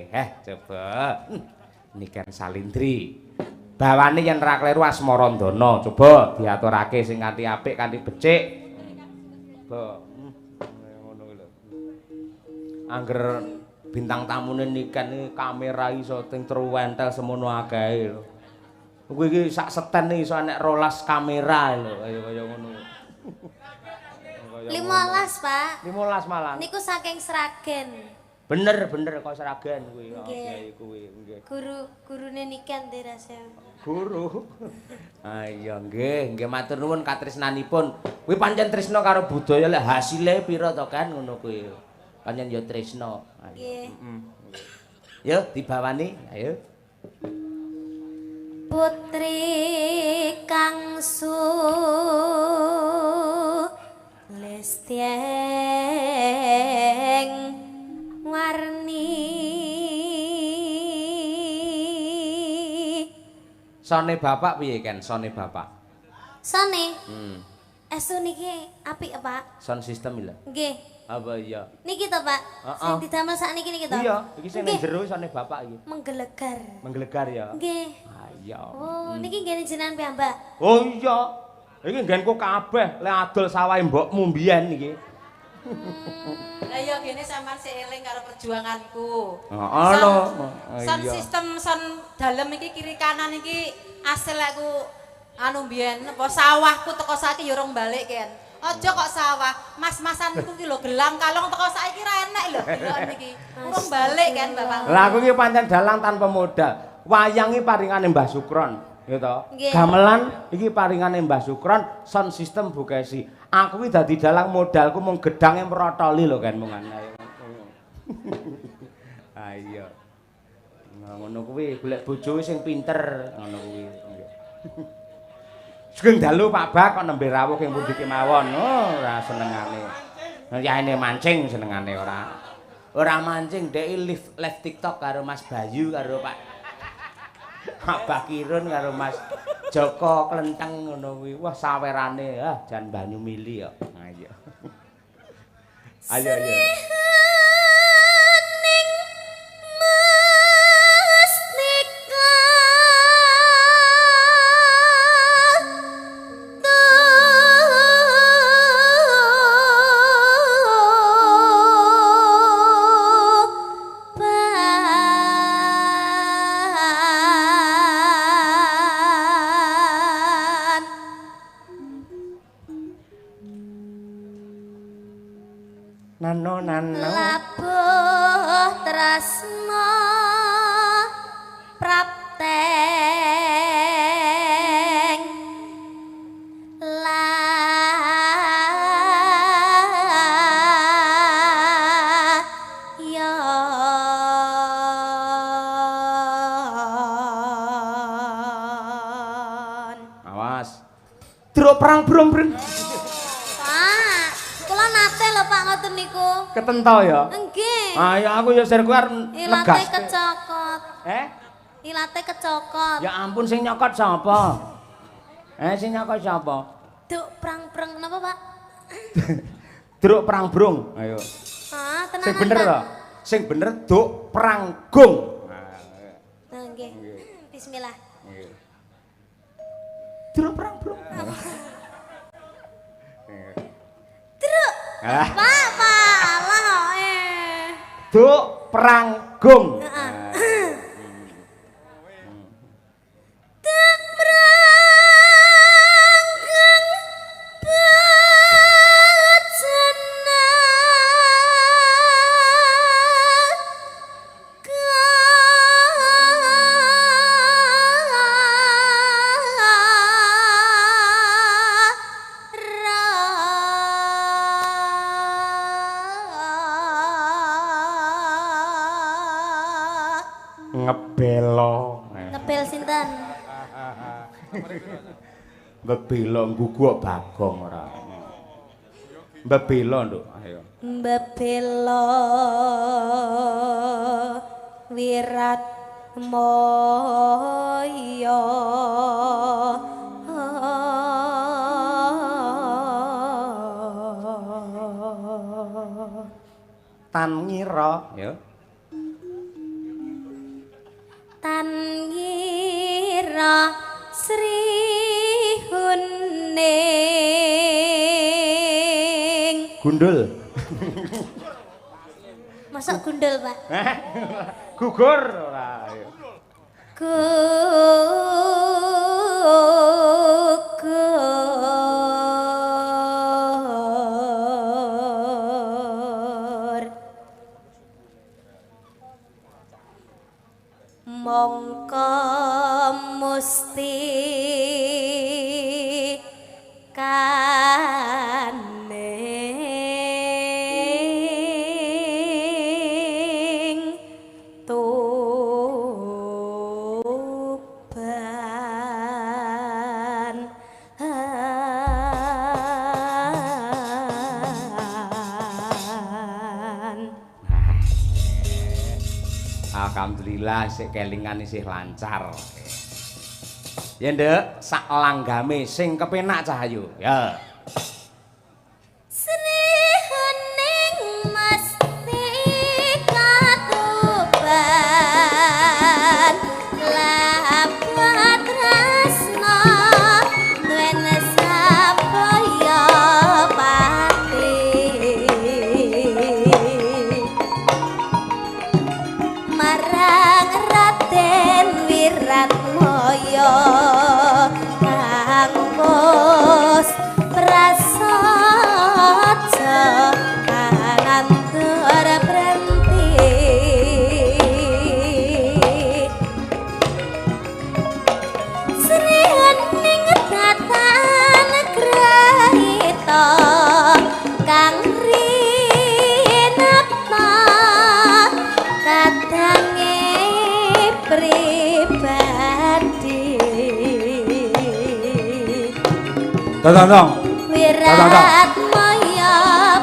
Coba. Niken Salindri. Bawane yen ra kleru Asmarandana. Coba diaturake sing kanthi apik, kanthi becik. Coba. Ngono lho. Angger bintang tamune Niken iki kamera iso ting truwentel semono akehe lho. Kuwi iki sak seten iso enek 12 kamera lho, kaya ngono. 15, Pak. 15 malah. Niku saking Sragen. Bener kok Sragen kuwi. Kiai kuwi nggih. Gurune Niken Terasa. Guru. Ah iya nggih matur nuwun katresnanipun. Kuwi pancen tresna karo budaya lek hasile pira to kan ngono kuwi. Pancen ya tresna. Nggih. Yo dibawani, ayo. Putri Kangsu Lestieng warni Sone bapak piye kan sone bapak? Sone? Esu niki apik Pak? Sound system lho. Nggih. Apa iya? Niki to Pak? Sing didamel sakniki niki to? Iya, iki sing nang jero sone bapak iki. Menggelegar. Menggelegar ya? Nggih. Ah iya. Oh, niki nggene jenengan piyambak. Oh iya. Iki nggenku kabeh lek adol sawahe mbokmu mbiyen iki. Lah iya gene sampean sik eling karo perjuanganku. Heeh lho. Son sistem son dalem iki kiri kanan iki asil aku anu mbiyen apa sawahku teko saiki ya urung balik kan. Aja kok sawah, mas-masanku ki lho gelang kalong teko saiki ra enek lho deloken iki. Urung balik kan Bapak. Lah aku iki pancen dalang tanpa modal. Wayang iki paringane Mbah Sukron, ya to. Gamelan iki paringane Mbah Sukron, sound system Bukesi. Aku iki dadi dalang modalku mung gedange mrotoli lho kan mungan. Ah iya. Nah ngono kuwi golek bojo sing pinter, ngono kuwi. Sugeng dalu Pak Bak kok nembe rawuh ing pundi kemawon. Oh, ora senengane. Yaene mancing senengane ora. Ora mancing dhek live TikTok karo Mas Bayu karo Pak Abah Kirun karo Mas Joko Klenteng ngono kuwi. Wah sawerane jan banyu mili kok. Ayo. Ayo. Nano Labuh tresna prapteng layan. Awas. Truk perang brong-brong. Niku ketento ya? Nggih. Ah ya aku ya sir kuwi arep negas. Ilate kecokot. Ilate kecokot. Ya ampun sing nyokot sapa? Sing nyokot sapa? Duk prang-prang napa, Pak? Druk perang brong. Ayo. Ah, tenan. Sing bener to? Sing bener duk peranggung. Nah, nggih. Bismillah. Nggih. Druk perang brong. Truk. Pak, Allah Duk peranggung. Duk peranggung bajana ngebelo. Ngebel sinten? Mbebelo ngguguk Bagong ora. Mbebelo nduk, ayo. Mbebelo wirat moyo tan ngira ya Wira Sri Huning. Gundul. Masa gundul, Pak? Gugur ora. Gugur mongko musti kaning tuban Alhamdulillah isih kelingan isih lancar. Ya nduk, sak langgame sing kepenak Cahayu. Ya. Sri Huning mesti katuban lapat tresna duwene sapaya pati marang Raden Wiratmaya kang bos prasaja kanantur brenti Sri Huning tatan grahita kang rinapa kadange pribadi Tong. Wiratmaya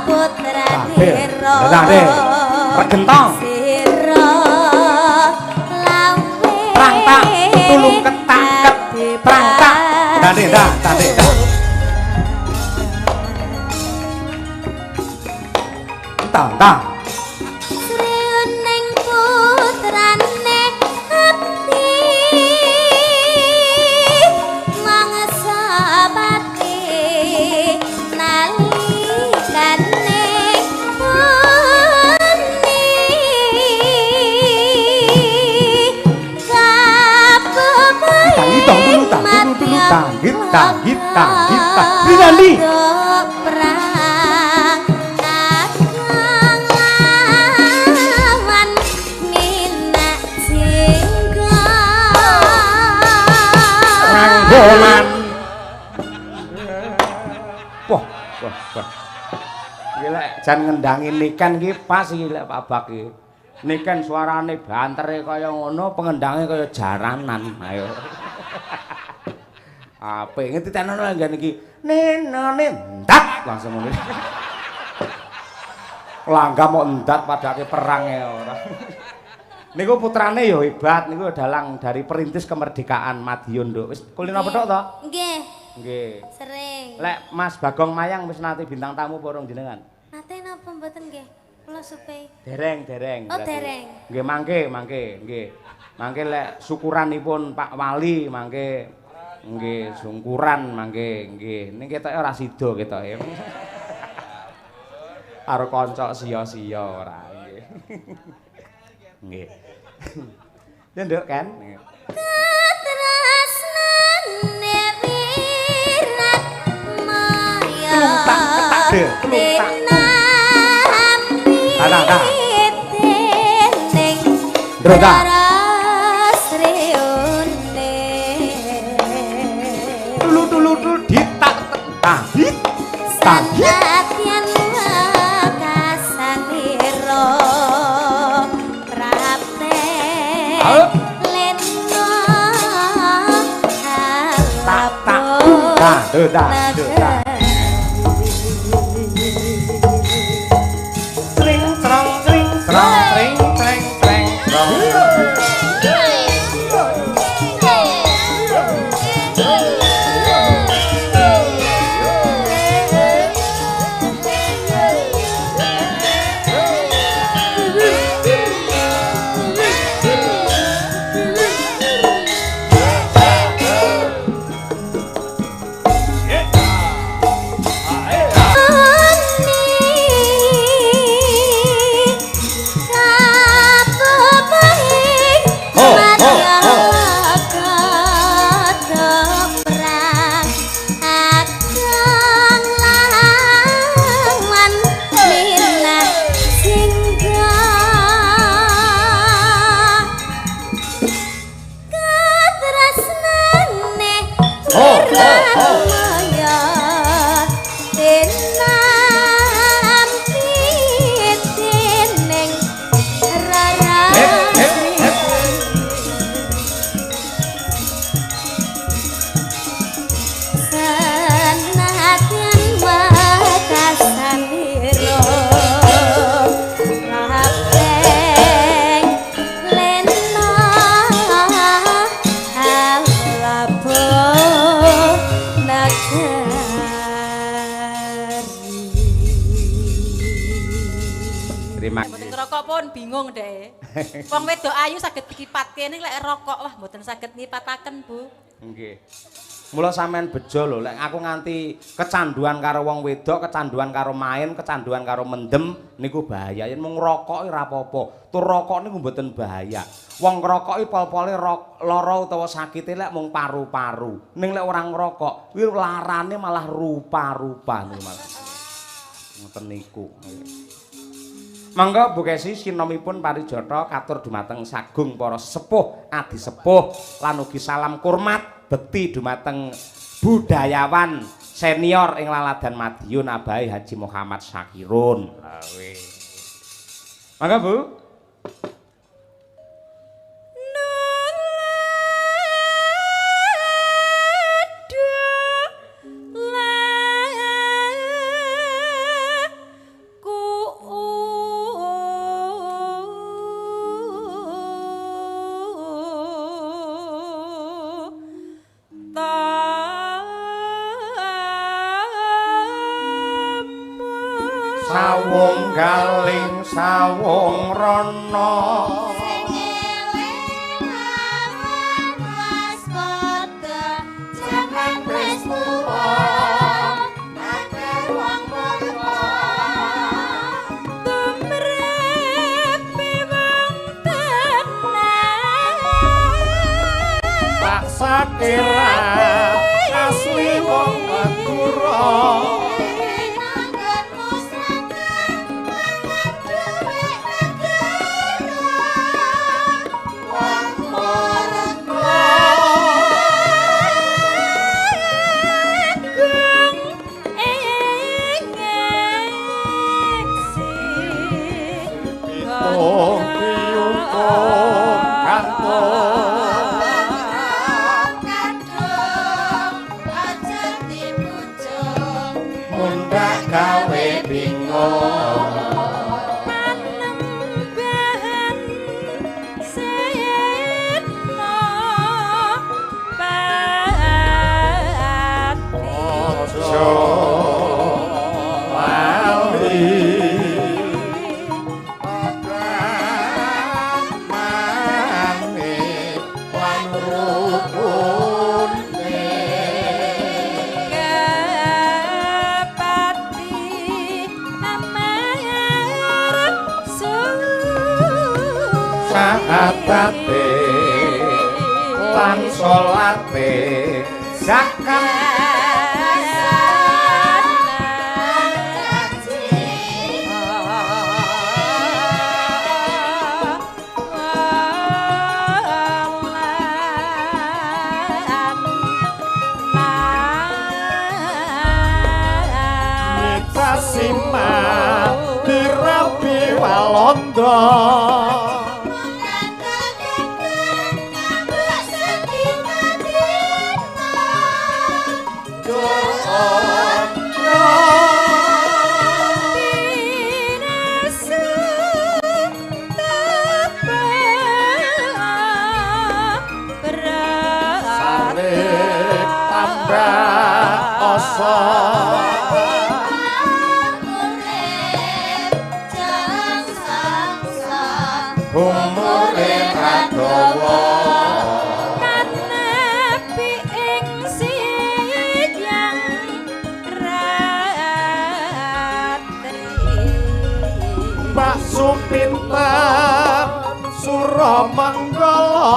putra Dira Regentong. Sira lawe Prangtak tulung ketak prangtak. Tadi dah. Tang. Sri Huning putrane abdi mangsa pati nalikane puni kabebae Tanggit. Rinandi. perang akan minak singgah Ranggolan. Wah. Gila, jan ngendangi Niken ki pas iki lek Pak Bak iki. Niken suarane bantere kaya ngono, pengendange kaya jaranan. Ayo. Apik ngetitenono ngene iki. Nenone ndak langsung ngono. Langgam mau endat padake perange ora. Niku putrane ya hebat, niku dalang dari perintis kemerdekaan Madiun, Nduk. Wis kulino petok to? nggih Nggih. sering Lek Mas Bagong Mayang wis nate bintang tamu apa urung jenengan? nate napa mboten nggih kula supe Dereng. Oh, berarti. dereng. Nggih mangke, nggih. Mangke lek syukuranipun Pak Wali mangke nggih sungkuran mangke nggih. Ning ketoke ora sida ketoke. Karo kanca sia-sia ora nggih. Nggih. Ya nduk kan. Tresnane Wiratmaya Keluntak. Droga. Sri Huning Tulu ditak tangit. Sanadyan wakasanira prapten lena halapun Sring serong sring serong sring treng treng Mboten ngerokok pun bingung deh. Wong wedok ayu saged dikipatke ning lek rokok wah mboten saged ngipataken, Bu. Nggih. Mula sampean bejo lho, lek aku nganti kecanduan karo wong wedok, kecanduan karo main, kecanduan karo mendem niku bahaya. Yen mung ngrokok ora apa-apa. Tur rokok niku mboten bahaya. Wong ngrokok pol-pole lara utawa sakite lek mung paru-paru. Ning lek ora ngrokok, kuwi larane malah rupa-rupa niku malah. Ngoten niku. Mangga Bu Kesi sinomipun parijata katur dumateng sagung para sepuh, adi sepuh lan ugi salam kurmat bekti dumateng budayawan senior ing Laladan Madiun Abahe Haji Muhammad Syakirun. Mangga Bu. Sawung galing sawung rana Sing eling awan waspada jangan wis tuwa akeh wong murka tumrepe wong tenan tak sakira asli wong Madura. Sahabate lan salate zakat Sima dirabi Walanda umure radawa kanepi ing siang ratri Mbak Supinter Suramanggala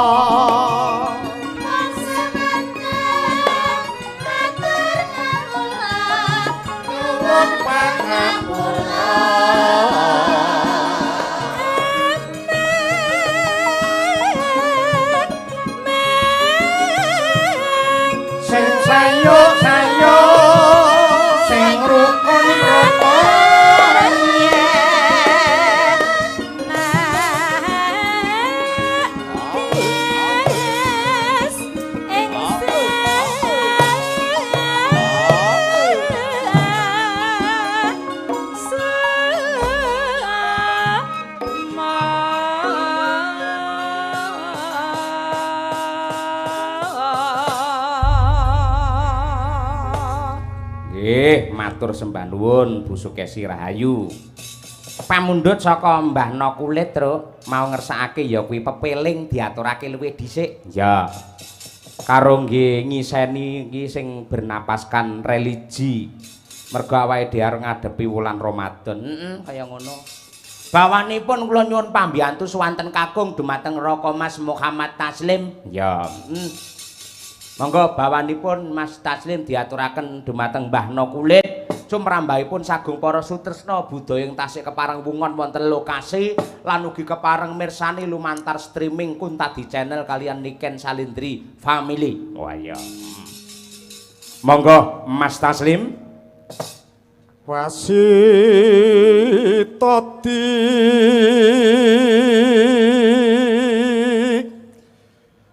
matur sembah nuwun Bu Sukesi Rahayu. pamundhut saka Mbah No Kulit Truk mau ngersakake ya kuwi pepeling diaturake luwih dhisik. Ya. Karo nggih ngiseni iki sing bernapaskan religi. Mergo awake dhewe arep ngadepi wulan Ramadan. Kaya ngono. Bawanipun kula nyuwun pambiyantu swanten kakung dumateng Raka Mas Muhammad Taslim. Ya. Monggo bawanipun Mas Taslim diaturaken dumateng Mbah No Kulit. Sumrambahipun sagung para sutresna budaya ing tasih kepareng wungon wonten lokasi lan ugi kepareng mirsani lumantar streaming Kuntadi Channel kalian Niken Salindri Family. Wah iya. Monggo Mas Taslim. Wasitati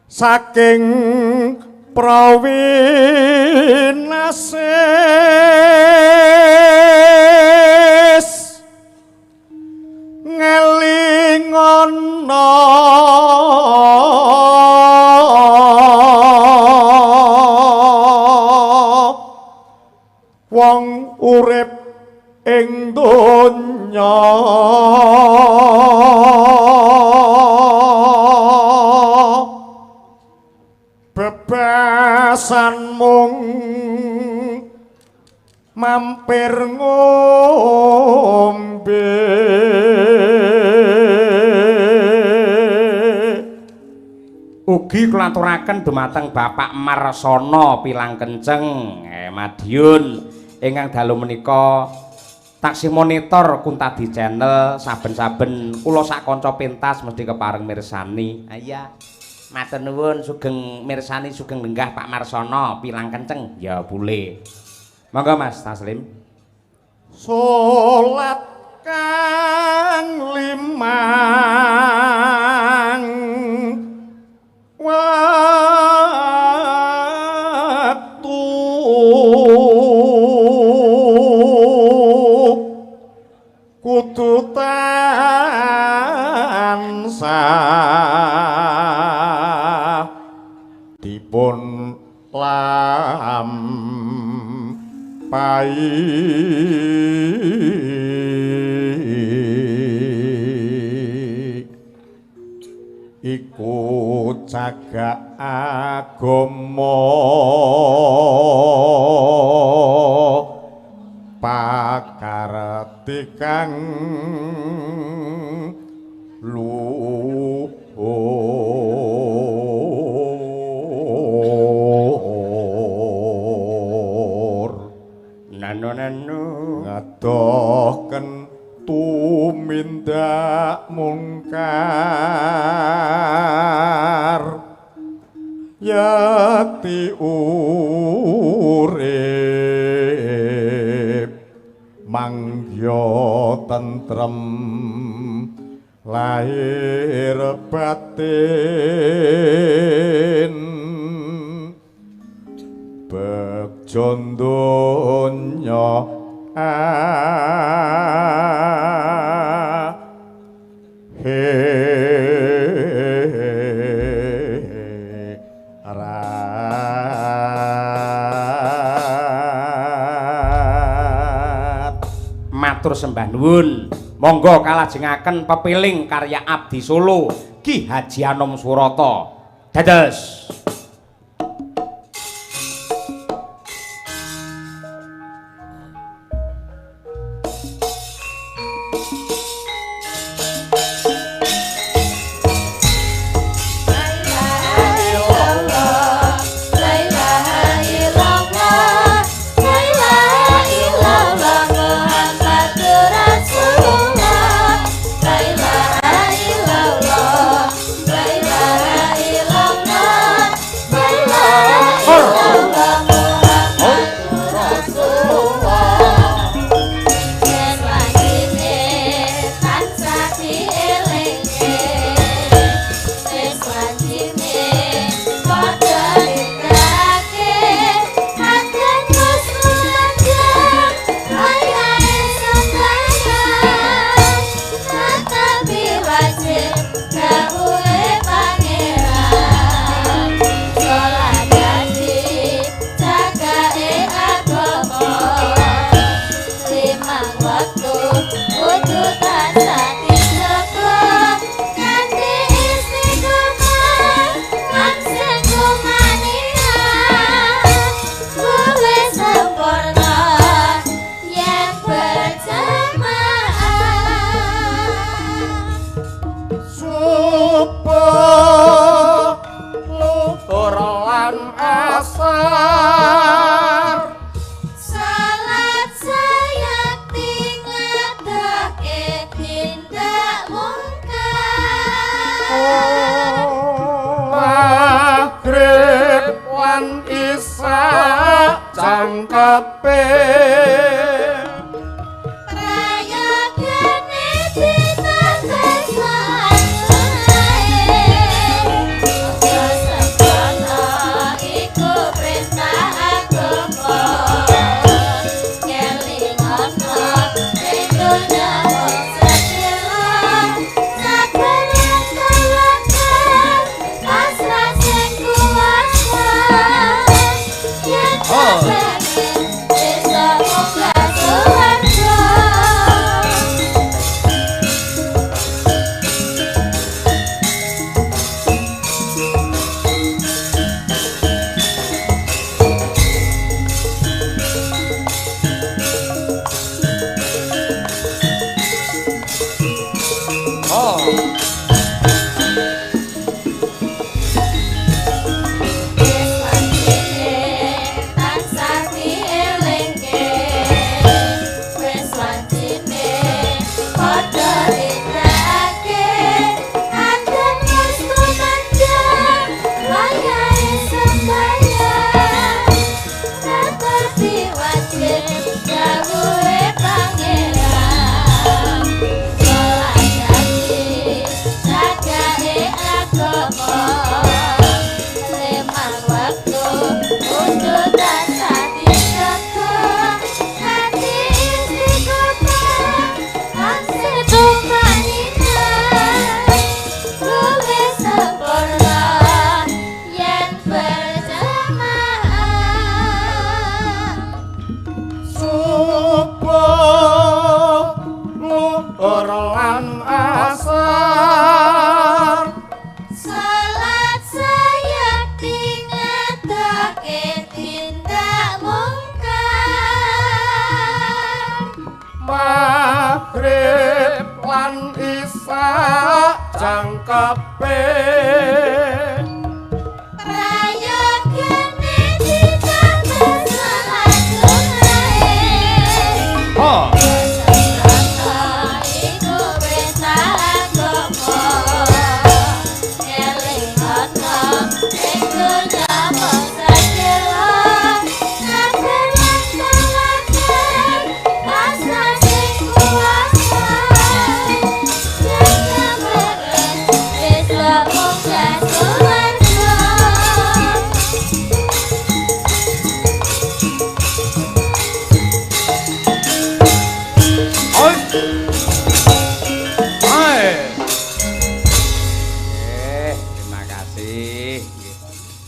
saking prawinasis ngelingono wong urip ing donya bebasan mung mampir ngombe ugi kulaturaken dumateng Bapak Marsana Pilang Kenceng Madiun ingkang dalu menika taksih monitor Kuntadi Channel saben-saben kula sak kanca pentas mesti kepareng mirsani. Iya. Matur nuwun sugeng mirsani sugeng lenggah Pak Marsana Pilang Kenceng. Ya boleh. Monggo Mas Taslim. Salat kang limang waktu kudu tansah dipun lampahi iku cagak agama pakarti kang luhur nanu ngadohken tumindak mungkar yakti urip mangya tentrem lahir batin bekjon donya matur sembah nuwun. Monggo kalajengaken pepiling karya Abdi Solo Ki Haji Anom Surata. Dados.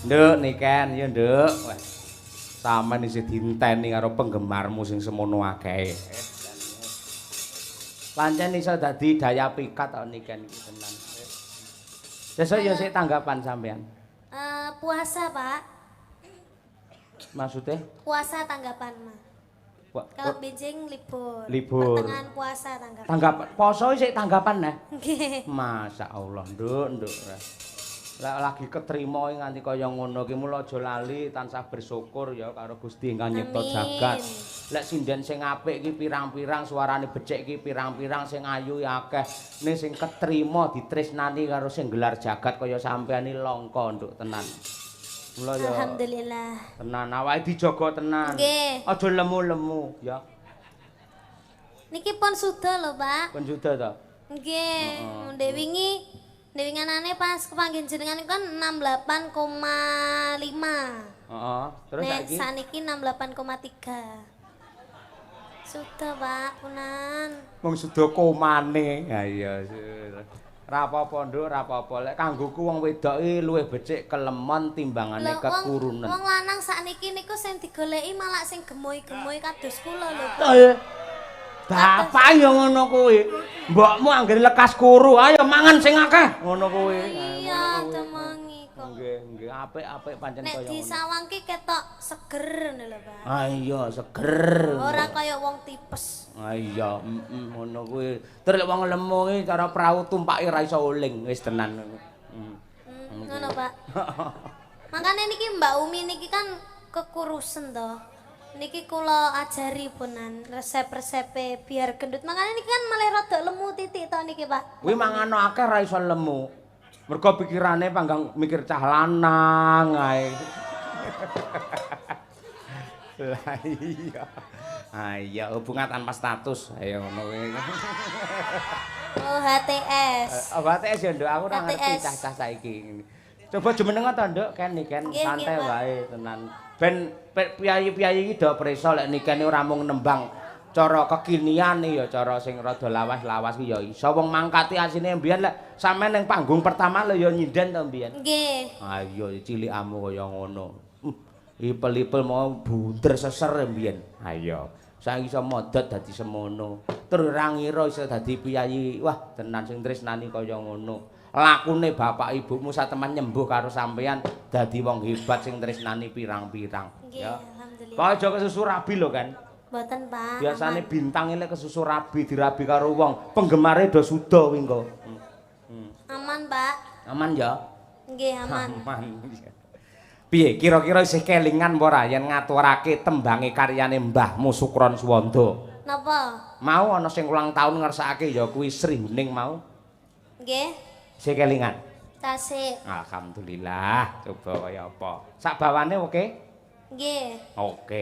Nduk Niken ya nduk. Sampeyan isih dinteni karo penggemarmu sing semono akeh. Pancen iso dadi daya pikat kok Niken iki tenan. Sesuk ya sik tanggapan sampean. Puasa, Pak. Maksudnya? Puasa tanggapan, Mas. Kalau benjing libur. Libur. Pertengahan puasa tanggapan. Tanggapan poso sik tanggapan nah. Nggih. Masyaallah, nduk. Lagi ketrima nganti kaya ngono ki mula aja lali tansah bersyukur ya karo Gusti ingkang nyipta jagat. Lek sinden sing apik ki pirang-pirang, suarane becik ki pirang-pirang, sing ayu ya akeh. Ning sing ketrima ditresnani karo sing gelar jagat kaya sampeyan iki langka nduk tenan. Mula ya Alhamdulillah. tenan awake dijaga tenan. Nggih. Aja lemu-lemu ya. Niki pun sudah lho, Pak. Pun sudah to. Nggih. Ndek wingi winganane pas kepanggih jenengan kan 68,5. Heeh. Terus saiki saniki 68,3. Sudah, Pak, punan. wong sudah komane. Ha iya. Ra apa-apa nduk, ra apa-apa. Lek kanggoku wong wedok iki luwih becik kelemon timbangane kekurunan. Wong lanang sakniki niku sing digoleki malah sing gemoy-gemoy kados kula lho, Pak. Bapak ya ngono kuwi. Mbokmu anggere lekas kuru, ayo mangan sing akeh. Ngono kuwi. Iya, demengi kok. Nggih, apik-apik pancen Nek kaya ngono. disawangke ketok seger ngono lho, Pak. Ah iya, seger. Ora kaya wong tipes. Ah iya, ngono kuwi. Terus wong lemu iki cara prau tumpake ra iso uling, wis tenan ngono. Ngono, Pak. Makane niki Mbak Umi niki kan kekurusen to. Niki kula ajari punan resep-resepe biar gendut. Makane niki kan malah rada lemu titik to niki, Pak. Kuwi mangan akeh ra iso lemu. Mergo pikirane panggang mikir cah lanang ae. Lah iya. Iya, hubungan tanpa status. Ayo ngono kuwi. Oh, HTS. HTS ya, Nduk. Aku ora ngerti HTS. cah-cah saiki. Coba jumenengan to, Nduk, Ken santai Pak. wae tenan. Ben piyayi-piyayi iki do preso lek nikene ora mung nembang cara kekinian ya cara sing rada lawas-lawas ki ya iso wong mangkati asine mbiyen lek sampean ning panggung pertama lho ya nyinden to mbiyen. Nggih. Ayo cilikamu kaya ngono. Ipel-ipel mau bunder seser mbiyen. Ayo. Saiki iso modot dadi semono. Tur ora ngira iso dadi piyayi. Wah, tenan sing tresnani kaya ngono. Lakune bapak ibumu sateman nyembuh karo sampean dadi wong hebat sing tresnani pirang-pirang. Nggih, Ya. alhamdulillah. Kok aja kesusu rabi lho kan. Mboten, Pak. Biasane bintang lek kesusu rabi dirabi karo wong, penggemare do suda kuwi engko. Aman, Pak. Aman ya? Nggih, aman. Aman. Piye kira-kira isih kelingan apa ora yen ngaturake tembange karyane Mbahmu Sukron Suwanda? Napa? Mau ana sing ulang tahun ngersakake ya kuwi Sri Huning mau. Nggih. Isih kelingan. Tasik. Alhamdulillah. Coba kaya apa? Sak bawane oke? Nggih. Oke.